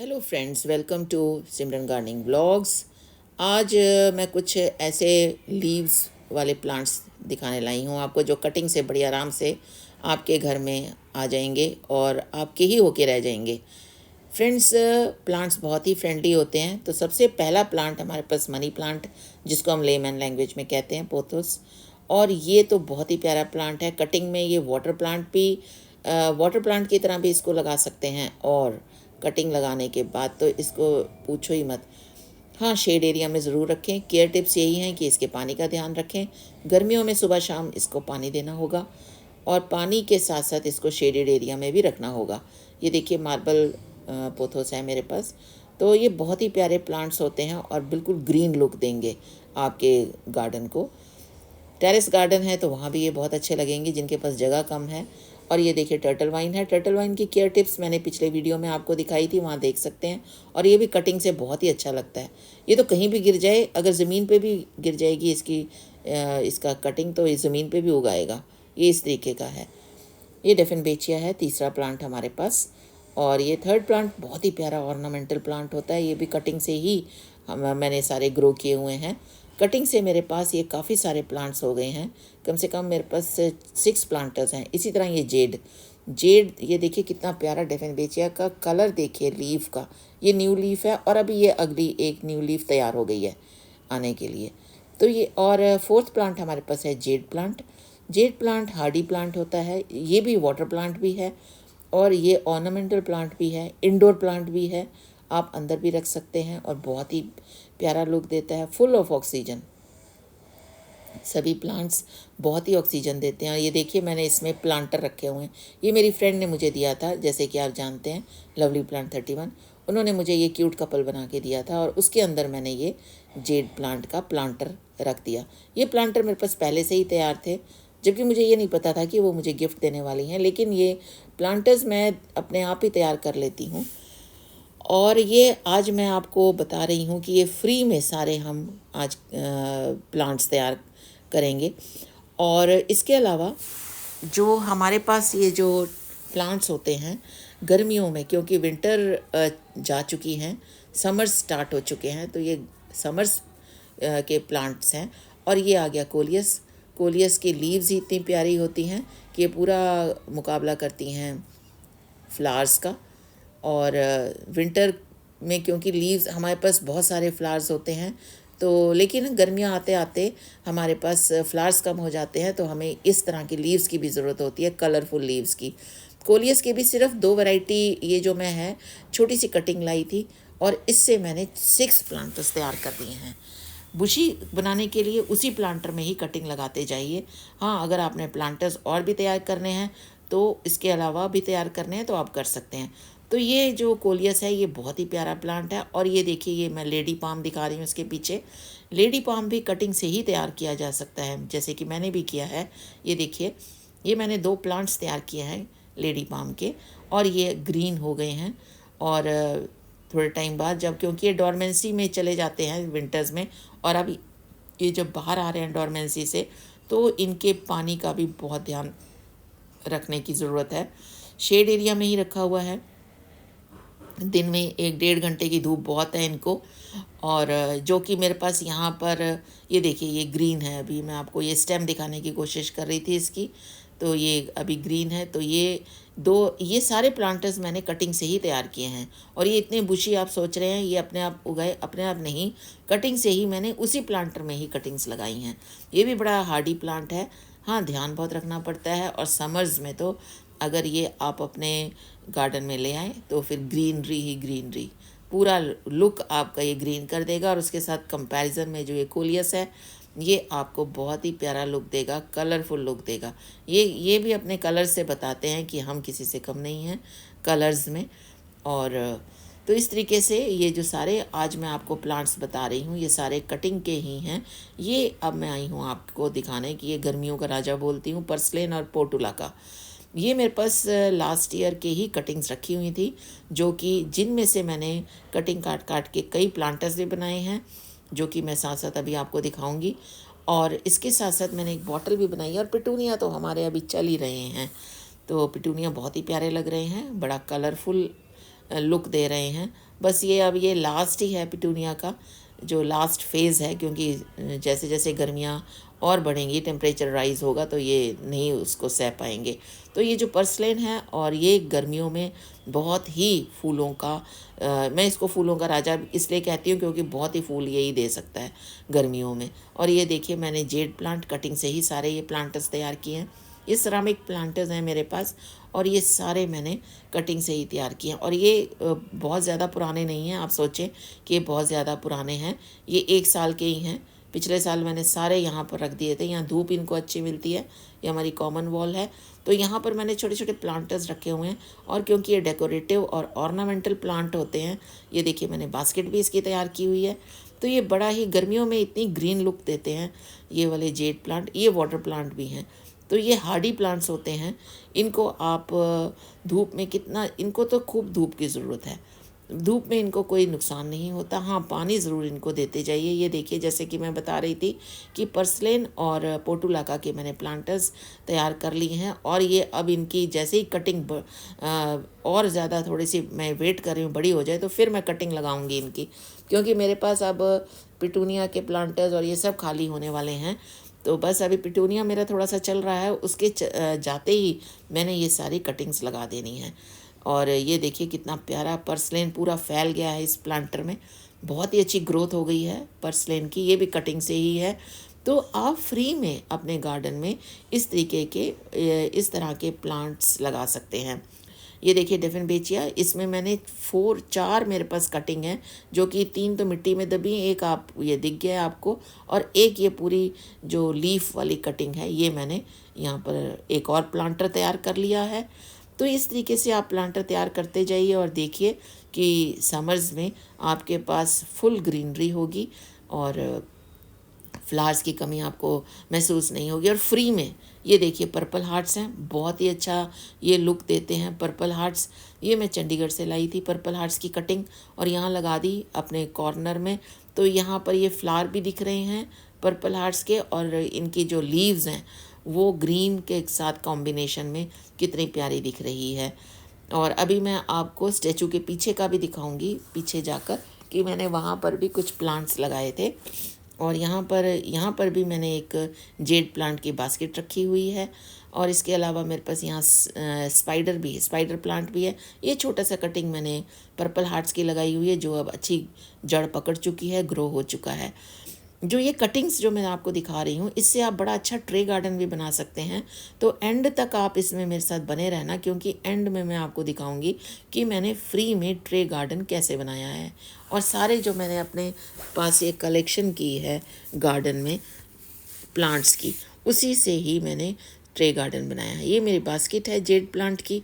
Hello friends, welcome to Simran gardening blogs. आज मैं कुछ ऐसे लीव्स वाले प्लांट्स दिखाने लाई हूँ आपको, जो कटिंग से बड़ी आराम से आपके घर में आ जाएंगे और आपके ही होके रह जाएंगे। फ्रेंड्स, प्लांट्स बहुत ही फ्रेंडली होते हैं। तो सबसे पहला प्लांट हमारे पास मनी प्लांट, जिसको हम लेमन लैंग्वेज में कहते हैं पोथोस। और ये तो बहुत ही प्यारा प्लांट है। कटिंग में ये वाटर प्लांट की तरह भी इसको लगा सकते हैं, और कटिंग लगाने के बाद तो इसको पूछो ही मत। हाँ, शेड एरिया में ज़रूर रखें। केयर टिप्स यही हैं कि इसके पानी का ध्यान रखें। गर्मियों में सुबह शाम इसको पानी देना होगा, और पानी के साथ साथ इसको शेडेड एरिया में भी रखना होगा। ये देखिए, मार्बल पोथोस है मेरे पास। तो ये बहुत ही प्यारे प्लांट्स होते हैं और बिल्कुल ग्रीन लुक देंगे आपके गार्डन को। टेरेस गार्डन है तो वहाँ भी ये बहुत अच्छे लगेंगे, जिनके पास जगह कम है। और ये देखिए, टर्टल वाइन है। टर्टल वाइन की केयर टिप्स मैंने पिछले वीडियो में आपको दिखाई थी, वहाँ देख सकते हैं। और ये भी कटिंग से बहुत ही अच्छा लगता है। ये तो कहीं भी गिर जाए, अगर ज़मीन पे भी गिर जाएगी इसका कटिंग, तो ये ज़मीन पे भी उगाएगा। ये इस तरीके का है। ये डेफिनबेचिया है, तीसरा प्लांट हमारे पास। और ये थर्ड प्लांट बहुत ही प्यारा ऑर्नामेंटल प्लांट होता है। ये भी कटिंग से ही मैंने सारे ग्रो किए हुए हैं। कटिंग से मेरे पास ये काफ़ी सारे प्लांट्स हो गए हैं। कम से कम मेरे पास 6 प्लांटर्स हैं। इसी तरह ये जेड ये देखिए कितना प्यारा डेफिनबेचिया का कलर देखिए लीफ का। ये न्यू लीफ है, और अभी ये अगली एक न्यू लीफ तैयार हो गई है आने के लिए। तो ये, और फोर्थ प्लांट हमारे पास है jade plant. Jade plant Hardy plant होता है। ये भी वाटर प्लांट भी है, और ये ऑर्नामेंटल प्लांट भी है, इंडोर प्लांट भी है। आप अंदर भी रख सकते हैं, और बहुत ही प्यारा लुक देता है, फुल ऑफ ऑक्सीजन। सभी प्लांट्स बहुत ही ऑक्सीजन देते हैं। और ये देखिए, मैंने इसमें प्लांटर रखे हुए हैं। ये मेरी फ्रेंड ने मुझे दिया था, जैसे कि आप जानते हैं, लवली प्लांट 31। उन्होंने मुझे ये क्यूट कपल बना के दिया था, और उसके अंदर मैंने ये जेड प्लांट का प्लांटर रख दिया। ये प्लांटर मेरे पास पहले से ही तैयार थे, जबकि मुझे ये नहीं पता था कि वो मुझे गिफ्ट देने वाली हैं। लेकिन ये प्लांटर्स मैं अपने आप ही तैयार कर लेती हूँ। और ये आज मैं आपको बता रही हूँ कि ये फ्री में सारे हम आज प्लांट्स तैयार करेंगे। और इसके अलावा जो हमारे पास ये जो प्लांट्स होते हैं गर्मियों में, क्योंकि विंटर जा चुकी हैं, समर्स स्टार्ट हो चुके हैं, तो ये समर्स के प्लांट्स हैं। और ये आ गया कोलियस। कोलियस की लीव्स ही इतनी प्यारी होती हैं कि ये पूरा मुकाबला करती हैं फ्लावर्स का। और विंटर में क्योंकि लीव्स हमारे पास बहुत सारे फ्लावर्स होते हैं, तो लेकिन गर्मियाँ आते आते हमारे पास फ्लावर्स कम हो जाते हैं, तो हमें इस तरह की लीव्स की भी ज़रूरत होती है, कलरफुल लीव्स की। कोलियस की भी सिर्फ 2 वैरायटी, ये जो मैं है छोटी सी कटिंग लाई थी, और इससे मैंने 6 प्लांटर्स तैयार कर दिए हैं। बुशी बनाने के लिए उसी प्लांटर में ही कटिंग लगाते जाइए। हाँ, अगर आपने प्लांटर्स और भी तैयार करने हैं, तो इसके अलावा भी तैयार करने हैं, तो आप कर सकते हैं। तो ये जो कोलियस है, ये बहुत ही प्यारा प्लांट है। और ये देखिए, ये मैं लेडी पाम दिखा रही हूँ इसके पीछे। लेडी पाम भी कटिंग से ही तैयार किया जा सकता है, जैसे कि मैंने भी किया है। ये देखिए, ये मैंने 2 प्लांट्स तैयार किए हैं लेडी पाम के, और ये ग्रीन हो गए हैं। और थोड़े टाइम बाद, जब क्योंकि ये डॉर्मेंसी में चले जाते हैं विंटर्स में, और अब ये जब बाहर आ रहे हैं डॉर्मेंसी से, तो इनके पानी का भी बहुत ध्यान रखने की ज़रूरत है। शेड एरिया में ही रखा हुआ है। दिन में 1-1.5 घंटे की धूप बहुत है इनको। और जो कि मेरे पास यहाँ पर, ये देखिए, ये ग्रीन है। अभी मैं आपको ये स्टेम दिखाने की कोशिश कर रही थी इसकी, तो ये अभी ग्रीन है। तो ये सारे प्लांटर्स मैंने कटिंग से ही तैयार किए हैं। और ये इतने बुशी आप सोच रहे हैं ये अपने आप उगाए, अपने आप नहीं, कटिंग से ही मैंने उसी प्लांटर में ही कटिंग्स लगाई हैं। ये भी बड़ा हार्डी प्लांट है। हाँ, ध्यान बहुत रखना पड़ता है। और समर्स में तो अगर ये आप अपने गार्डन में ले आएँ, तो फिर ग्रीनरी ही ग्रीनरी, पूरा लुक आपका ये ग्रीन कर देगा। और उसके साथ कंपैरिजन में जो ये कोलियस है, ये आपको बहुत ही प्यारा लुक देगा, कलरफुल लुक देगा। ये भी अपने कलर से बताते हैं कि हम किसी से कम नहीं हैं कलर्स में। और तो इस तरीके से ये जो सारे आज मैं आपको प्लांट्स बता रही हूँ, ये सारे कटिंग के ही हैं। ये अब मैं आई हूँ आपको दिखाने कि ये गर्मियों का राजा बोलती हूँ, पर्सलेन और पोर्टुला का। ये मेरे पास लास्ट ईयर के ही कटिंग्स रखी हुई थी, जो कि जिनमें से मैंने कटिंग काट काट के कई प्लांटर्स भी बनाए हैं, जो कि मैं साथ साथ अभी आपको दिखाऊंगी। और इसके साथ साथ मैंने एक बॉटल भी बनाई है। और पिटूनिया तो हमारे अभी चल ही रहे हैं, तो पिटूनिया बहुत ही प्यारे लग रहे हैं, बड़ा कलरफुल लुक दे रहे हैं। बस ये अब ये लास्ट ही है पिटूनिया का जो लास्ट फेज़ है, क्योंकि जैसे जैसे गर्मियाँ और बढ़ेंगी, टेम्परेचर राइज़ होगा तो ये नहीं उसको सह पाएंगे। तो ये जो पर्सलेन है और ये गर्मियों में बहुत ही फूलों का मैं इसको फूलों का राजा इसलिए कहती हूँ क्योंकि बहुत ही फूल यही दे सकता है गर्मियों में। और ये देखिए मैंने जेड प्लांट कटिंग से ही सारे ये प्लांटर्स तैयार किए हैं। ये सिरामिक प्लांटर्स हैं मेरे पास और ये सारे मैंने कटिंग से ही तैयार किए हैं। और ये बहुत ज़्यादा पुराने नहीं हैं, आप सोचें कि ये बहुत ज़्यादा पुराने हैं। ये 1 साल के ही हैं। पिछले साल मैंने सारे यहाँ पर रख दिए थे। यहाँ धूप इनको अच्छी मिलती है, ये हमारी कॉमन वॉल है, तो यहाँ पर मैंने छोटे छोटे प्लांटर्स रखे हुए हैं। और क्योंकि ये डेकोरेटिव और ऑर्नामेंटल प्लांट होते हैं, ये देखिए मैंने बास्केट भी इसकी तैयार की हुई है। तो ये बड़ा ही गर्मियों में इतनी ग्रीन लुक देते हैं ये वाले जेड प्लांट। ये वाटर प्लांट भी हैं, तो ये हार्डी प्लांट्स होते हैं। इनको आप धूप में कितना, इनको तो खूब धूप की ज़रूरत है, धूप में इनको कोई नुकसान नहीं होता। हाँ, पानी ज़रूर इनको देते जाइए। ये देखिए जैसे कि मैं बता रही थी कि पर्सलेन और पोर्टुलाका के मैंने प्लांटर्स तैयार कर लिए हैं। और ये अब इनकी जैसे ही कटिंग और ज़्यादा थोड़ी सी मैं वेट कर रही हूँ बड़ी हो जाए तो फिर मैं कटिंग लगाऊंगी इनकी, क्योंकि मेरे पास अब पिटूनिया के प्लांटर्स और ये सब खाली होने वाले हैं। तो बस अभी पिटूनिया मेरा थोड़ा सा चल रहा है, उसके जाते ही मैंने ये सारी कटिंग्स लगा देनी है। और ये देखिए कितना प्यारा पर्सलेन पूरा फैल गया है इस प्लांटर में, बहुत ही अच्छी ग्रोथ हो गई है पर्सलेन की। ये भी कटिंग से ही है। तो आप फ्री में अपने गार्डन में इस तरीके के इस तरह के प्लांट्स लगा सकते हैं। ये देखिए डेफिनबेचिया, इसमें मैंने 4 मेरे पास कटिंग है, जो कि 3 तो मिट्टी में दबी, एक आप ये दिख गया है आपको, और एक ये पूरी जो लीफ वाली कटिंग है ये मैंने यहाँ पर एक और प्लांटर तैयार कर लिया है। तो इस तरीके से आप प्लांटर तैयार करते जाइए और देखिए कि समर्स में आपके पास फुल ग्रीनरी होगी और फ्लावर्स की कमी आपको महसूस नहीं होगी। और फ्री में ये देखिए पर्पल हार्ट्स हैं, बहुत ही अच्छा ये लुक देते हैं पर्पल हार्ट्स। ये मैं चंडीगढ़ से लाई थी पर्पल हार्ट्स की कटिंग और यहाँ लगा दी अपने कॉर्नर में। तो यहाँ पर ये फ्लावर भी दिख रहे हैं पर्पल हार्ट्स के, और इनकी जो लीव्स हैं वो ग्रीन के साथ कॉम्बिनेशन में कितनी प्यारी दिख रही है। और अभी मैं आपको स्टैचू के पीछे का भी दिखाऊंगी, पीछे जाकर, कि मैंने वहाँ पर भी कुछ प्लांट्स लगाए थे। और यहाँ पर भी मैंने एक जेड प्लांट की बास्केट रखी हुई है। और इसके अलावा मेरे पास यहाँ स्पाइडर भी है, स्पाइडर प्लांट भी है। ये छोटा सा कटिंग मैंने पर्पल हार्ट्स की लगाई हुई है, जो अब अच्छी जड़ पकड़ चुकी है, ग्रो हो चुका है। जो ये कटिंग्स जो मैं आपको दिखा रही हूँ, इससे आप बड़ा अच्छा ट्रे गार्डन भी बना सकते हैं। तो एंड तक आप इसमें मेरे साथ बने रहना, क्योंकि एंड में मैं आपको दिखाऊंगी कि मैंने फ्री में ट्रे गार्डन कैसे बनाया है। और सारे जो मैंने अपने पास ये कलेक्शन की है गार्डन में प्लांट्स की, उसी से ही मैंने ट्रे गार्डन बनाया है। ये मेरी बास्केट है जेड प्लांट की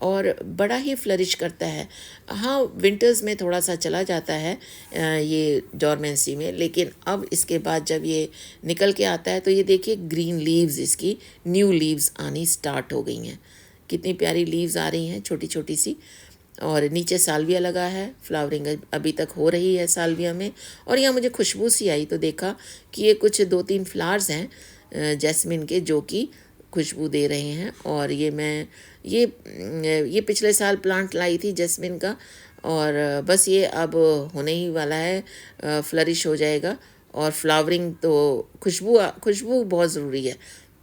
और बड़ा ही फ्लरिश करता है। हाँ, विंटर्स में थोड़ा सा चला जाता है ये डॉर्मेंसी में, लेकिन अब इसके बाद जब ये निकल के आता है तो ये देखिए ग्रीन लीव्स, इसकी न्यू लीव्स आनी स्टार्ट हो गई हैं। कितनी प्यारी लीव्स आ रही हैं छोटी छोटी सी। और नीचे साल्विया लगा है, फ्लावरिंग अभी तक हो रही है साल्विया में। और यहाँ मुझे खुशबू सी आई तो देखा कि ये कुछ 2-3 फ्लावर्स हैं जैस्मिन के, जो कि खुशबू दे रहे हैं। और ये मैं ये पिछले साल प्लांट लाई थी जैस्मिन का, और बस ये अब होने ही वाला है, फ्लरिश हो जाएगा। और फ्लावरिंग तो खुशबू बहुत ज़रूरी है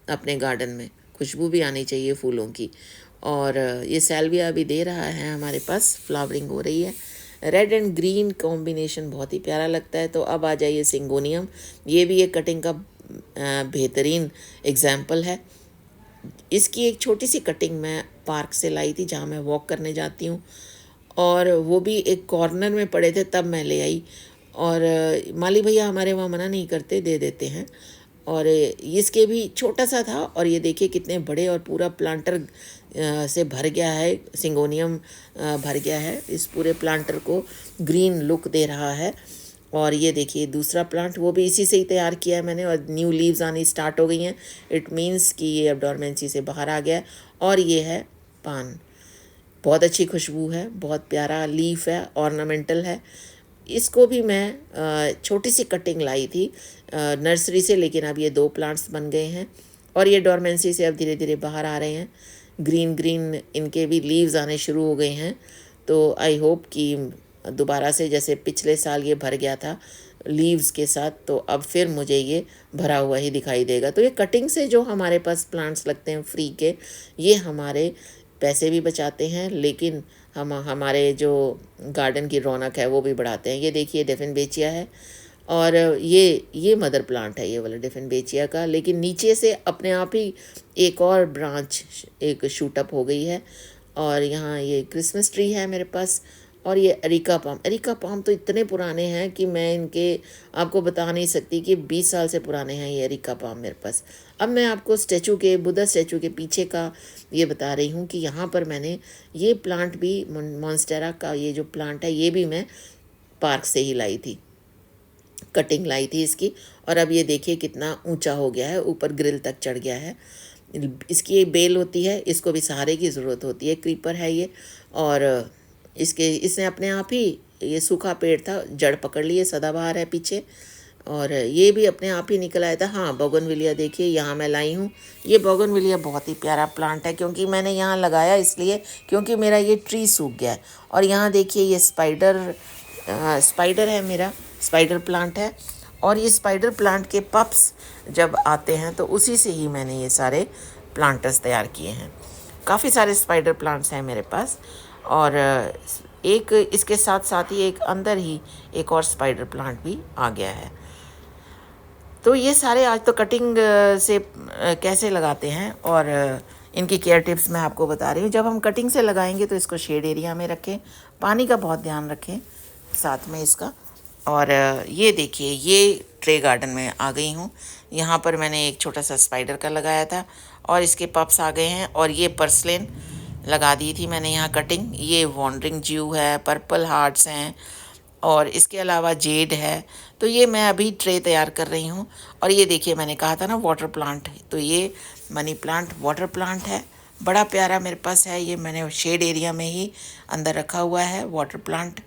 अपने गार्डन में, खुशबू भी आनी चाहिए फूलों की। और ये सैल्विया अभी दे रहा है, हमारे पास फ्लावरिंग हो रही है। रेड एंड ग्रीन कॉम्बिनेशन बहुत ही प्यारा लगता है। तो अब आ जाइए सिंगोनियम, ये भी एक कटिंग का बेहतरीन एग्जाम्पल है। इसकी एक छोटी सी कटिंग मैं पार्क से लाई थी, जहाँ मैं वॉक करने जाती हूँ, और वो भी एक कॉर्नर में पड़े थे तब मैं ले आई। और माली भैया हमारे वहाँ मना नहीं करते, दे देते हैं। और इसके भी छोटा सा था, और ये देखिए कितने बड़े, और पूरा प्लांटर से भर गया है, सिंगोनियम भर गया है, इस पूरे प्लांटर को ग्रीन लुक दे रहा है। और ये देखिए दूसरा प्लांट, वो भी इसी से ही तैयार किया है मैंने, और न्यू लीव्स आनी स्टार्ट हो गई हैं। इट मीन्स कि ये अब डॉर्मेंसी से बाहर आ गया है। और ये है पान, बहुत अच्छी खुशबू है, बहुत प्यारा लीफ है, ऑर्नामेंटल है। इसको भी मैं छोटी सी कटिंग लाई थी नर्सरी से, लेकिन अब ये 2 प्लांट्स बन गए हैं और ये डॉर्मेंसी से अब धीरे धीरे बाहर आ रहे हैं। ग्रीन ग्रीन इनके भी लीव्स आने शुरू हो गए हैं। तो आई होप कि दोबारा से जैसे पिछले साल ये भर गया था लीव्स के साथ, तो अब फिर मुझे ये भरा हुआ ही दिखाई देगा। तो ये कटिंग से जो हमारे पास प्लांट्स लगते हैं फ्री के, ये हमारे पैसे भी बचाते हैं, लेकिन हम हमारे जो गार्डन की रौनक है वो भी बढ़ाते हैं। ये देखिए डिफिनबेचिया है, और ये मदर प्लांट है ये वाला डिफिनबेचिया का, लेकिन नीचे से अपने आप ही एक और ब्रांच एक शूट अप हो गई है। और यहाँ ये क्रिसमस ट्री है मेरे पास, और ये एरिका पाम तो इतने पुराने हैं कि मैं इनके आपको बता नहीं सकती कि 20 साल से पुराने हैं ये एरिका पाम मेरे पास। अब मैं आपको बुद्धा स्टैचू के पीछे का ये बता रही हूँ कि यहाँ पर मैंने ये प्लांट भी, मॉन्स्टेरा का ये जो प्लांट है, ये भी मैं पार्क से ही लाई थी, कटिंग लाई थी इसकी। और अब ये देखिए कितना ऊंचा हो गया है, ऊपर ग्रिल तक चढ़ गया है। इसकी एक बेल होती है, इसको भी सहारे की ज़रूरत होती है। क्रीपर है ये, और इसने अपने आप ही, ये सूखा पेड़ था, जड़ पकड़ लिए, सदाबहार है पीछे, और ये भी अपने आप ही निकल आया था। हाँ, बोगनविलिया देखिए यहाँ मैं लाई हूँ। ये बोगनविलिया बहुत ही प्यारा प्लांट है, क्योंकि मैंने यहाँ लगाया इसलिए क्योंकि मेरा ये ट्री सूख गया है। और यहाँ देखिए ये स्पाइडर है, मेरा स्पाइडर प्लांट है। और ये स्पाइडर प्लांट के पप्स जब आते हैं तो उसी से ही मैंने ये सारे प्लांटर्स तैयार किए हैं। काफ़ी सारे स्पाइडर प्लांट्स हैं मेरे पास, और एक इसके साथ साथ ही एक अंदर ही एक और स्पाइडर प्लांट भी आ गया है। तो ये सारे आज तो कटिंग से कैसे लगाते हैं और इनकी केयर टिप्स मैं आपको बता रही हूँ। जब हम कटिंग से लगाएंगे तो इसको शेड एरिया में रखें, पानी का बहुत ध्यान रखें साथ में इसका। और ये देखिए ये ट्रे गार्डन में आ गई हूँ। यहाँ पर मैंने एक छोटा सा स्पाइडर का लगाया था और इसके पप्स आ गए हैं। और ये पर्सलेन लगा दी थी मैंने यहाँ कटिंग। ये वॉन्डरिंग ज्यू है, पर्पल हार्ट्स हैं, और इसके अलावा जेड है। तो ये मैं अभी ट्रे तैयार कर रही हूँ। और ये देखिए मैंने कहा था ना वाटर प्लांट, तो ये मनी प्लांट वाटर प्लांट है, बड़ा प्यारा मेरे पास है। ये मैंने शेड एरिया में ही अंदर रखा हुआ है वाटर प्लांट,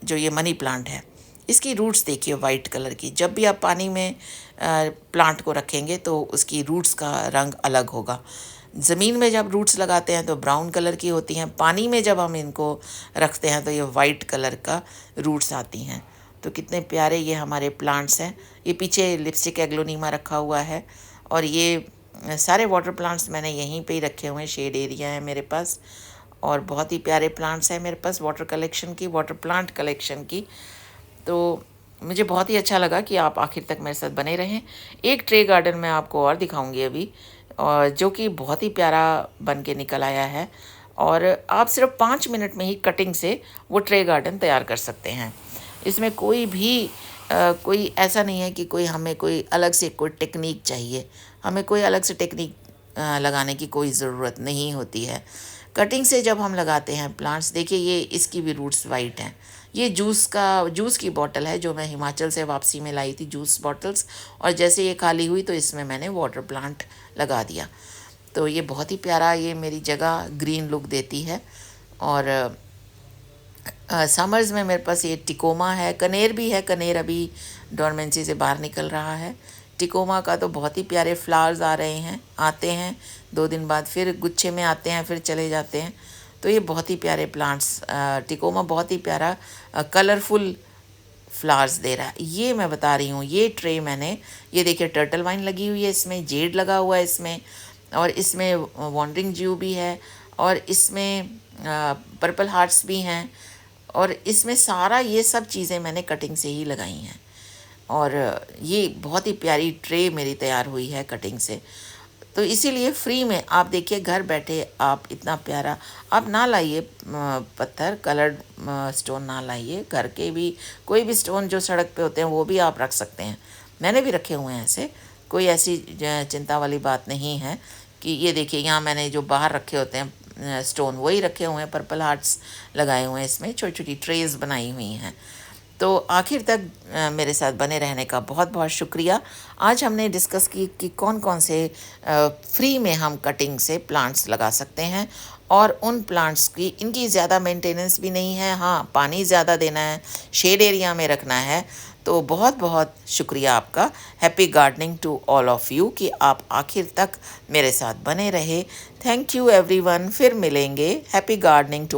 जो ये मनी प्लांट है। इसकी रूट्स देखिए वाइट कलर की। जब भी आप पानी में प्लांट को रखेंगे तो उसकी रूट्स का रंग अलग होगा। ज़मीन में जब रूट्स लगाते हैं तो ब्राउन कलर की होती हैं, पानी में जब हम इनको रखते हैं तो ये वाइट कलर का रूट्स आती हैं। तो कितने प्यारे ये हमारे प्लांट्स हैं। ये पीछे लिपस्टिक एग्लोनीमा रखा हुआ है, और ये सारे वाटर प्लांट्स मैंने यहीं पे ही रखे हुए हैं। शेड एरिया है मेरे पास, और बहुत ही प्यारे प्लांट्स हैं मेरे पास वाटर प्लांट कलेक्शन की। तो मुझे बहुत ही अच्छा लगा कि आप आखिर तक मेरे साथ बने रहें। एक ट्रे गार्डन मैं आपको और दिखाऊंगी अभी, और जो कि बहुत ही प्यारा बन के निकल आया है। और आप सिर्फ 5 मिनट में ही कटिंग से वो ट्रे गार्डन तैयार कर सकते हैं। इसमें कोई ऐसा नहीं है कि हमें कोई अलग से कोई टेक्निक चाहिए। हमें कोई अलग से टेक्निक लगाने की कोई ज़रूरत नहीं होती है। कटिंग से जब हम लगाते हैं प्लांट्स, देखिए ये इसकी भी रूट्स वाइट हैं। ये जूस की बॉटल है जो मैं हिमाचल से वापसी में लाई थी, जूस बॉटल्स। और जैसे ये खाली हुई तो इसमें मैंने वाटर प्लांट लगा दिया। तो ये बहुत ही प्यारा, ये मेरी जगह ग्रीन लुक देती है। और समर्स में मेरे पास ये टिकोमा है, कनेर भी है। कनेर अभी डोरमेंसी से बाहर निकल रहा है। टिकोमा का तो बहुत ही प्यारे फ्लावर्स आते हैं 2 दिन बाद, फिर गुच्छे में आते हैं, फिर चले जाते हैं। तो ये बहुत ही प्यारे प्लांट्स, टिकोमा बहुत ही प्यारा कलरफुल फ्लावर्स दे रहा है। ये मैं बता रही हूँ, ये ट्रे मैंने, ये देखिए टर्टल वाइन लगी हुई है इसमें, जेड लगा हुआ है इसमें, और इसमें वॉन्डरिंग ज्यू भी है, और इसमें पर्पल हार्ट्स भी हैं, और इसमें सारा ये सब चीज़ें मैंने कटिंग से ही लगाई हैं। और ये बहुत ही प्यारी ट्रे मेरी तैयार हुई है कटिंग से। तो इसीलिए फ्री में आप देखिए घर बैठे आप इतना प्यारा, आप ना लाइए पत्थर कलर्ड स्टोन ना लाइए, घर के भी कोई भी स्टोन जो सड़क पे होते हैं वो भी आप रख सकते हैं। मैंने भी रखे हुए हैं ऐसे, कोई ऐसी चिंता वाली बात नहीं है। कि ये देखिए यहाँ मैंने जो बाहर रखे होते हैं स्टोन वही रखे हुए हैं, पर्पल हार्ट्स लगाए हुए हैं इसमें, छोटी छोटी ट्रेज बनाई हुई हैं। तो आखिर तक मेरे साथ बने रहने का बहुत बहुत शुक्रिया। आज हमने डिस्कस की कि कौन कौन से फ्री में हम कटिंग से प्लांट्स लगा सकते हैं, और उन प्लांट्स की इनकी ज़्यादा मेंटेनेंस भी नहीं है। हाँ, पानी ज़्यादा देना है, शेड एरिया में रखना है। तो बहुत बहुत शुक्रिया आपका। Happy gardening to all of you कि आप आखिर तक मेरे साथ बने रहे। थैंक यू एवरीवन, फिर मिलेंगे। Happy gardening to